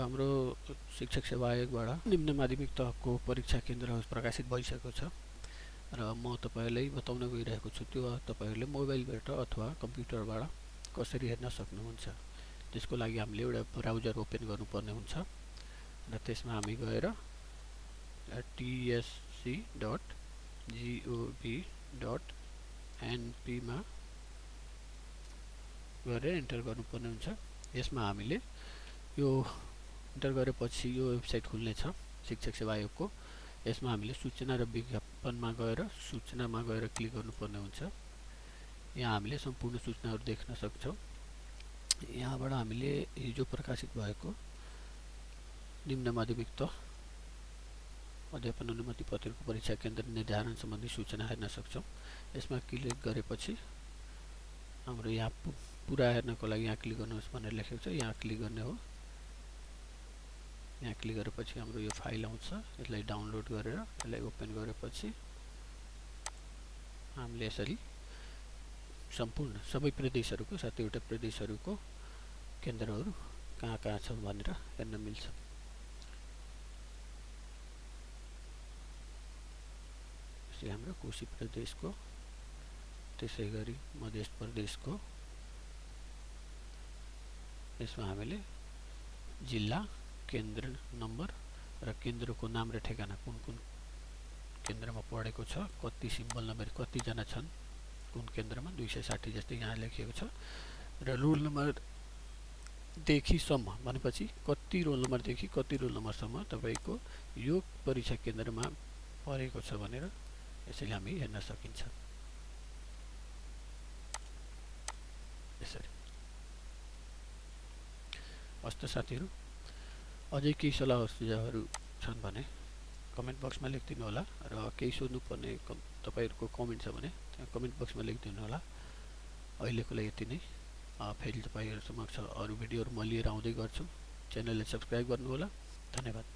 हाम्रो शिक्षक सेवा आयोगबाट निम्न माध्यमिक तहको परीक्षा केन्द्र प्रकाशित भइसकेको छ र म तपाईहरुलाई बताउन गइरहेको छु। त्यो तपाईहरुले मोबाइलबाट अथवा कम्प्युटरबाट कसरी हेर्न सक्नुहुन्छ। त्यसको लागि हामीले एउटा ब्राउजर ओपन गर्नुपर्ने हुन्छ र त्यसमा हामी गएर tsc.gov.np मा गएर इन्टर गर्नुपर्ने हुन्छ। यसमा हामीले यो इन्टर गरेपछि यो वेबसाइट खुल्ने छ शिक्षक सेवा आयोगको। यसमा हामीले सूचना र विज्ञापनमा गएर सूचनामा गएर क्लिक गर्नुपर्ने हुन्छ। यहाँ हामीले सम्पूर्ण सूचनाहरू देख्न सक्छौं। यहाँबाट हामीले हिजो प्रकाशित भएको निम्न माध्यमिक तह अध्यापन अनुमति पत्रको परीक्षा केन्द्र निर्धारण सम्बन्धी सूचना हेर्न सक्छौं। यसमा क्लिक गरेपछि हाम्रो यहाँ पुरा हेर्नको लागि यहाँ क्लिक गर्नुहोस् भनेर लेखेको छ। यहाँ क्लिक गर्ने हो। यहाँ क्लिक गरेपछि हाम्रो यो फाइल आउँछ। यसलाई डाउनलोड गरेर यसलाई ओपन गरेपछि हामीले यसरी सम्पूर्ण सबै प्रदेशहरुको 7 वटा प्रदेशहरुको केन्द्रहरु कहाँ छ भनेर हेर्न मिल्छ। यसले हाम्रो कोशी प्रदेशको, त्यसैगरी मध्य प्रदेशको, यसमा हामीले जिल्ला, केन्द्र नम्बर र केन्द्रको नाम र ठेगाना कुन केन्द्रमा पढेको छ, कति सिम्बल नम्बर कति जना छन् कुन केन्द्रमा 260 जस्तै यहाँ लेखिएको छ र रोल नम्बर देखि सम्म भनेपछि कति रोल नम्बर देखि कति रोल नम्बर सम्म तपाईको यो परीक्षा केन्द्रमा परेको छ भनेर यसैले हामी हेर्न सकिन्छ। यसरी हस्त साथीहरु अझै केही सल्लाह सुझावहरु छन् भने कमेन्ट बक्समा लेखिदिनु होला र केही सोध्नु पर्ने तपाईहरुको कमेन्ट छ भने त्यहाँ कमेन्ट बक्समा लेखिदिनु होला। अहिलेको लागि यति नै। फेरि तपाईहरु समक्ष अरु भिडियोहरु म लिएर आउँदै गर्छु। च्यानललाई सब्स्क्राइब गर्नु होला। धन्यवाद।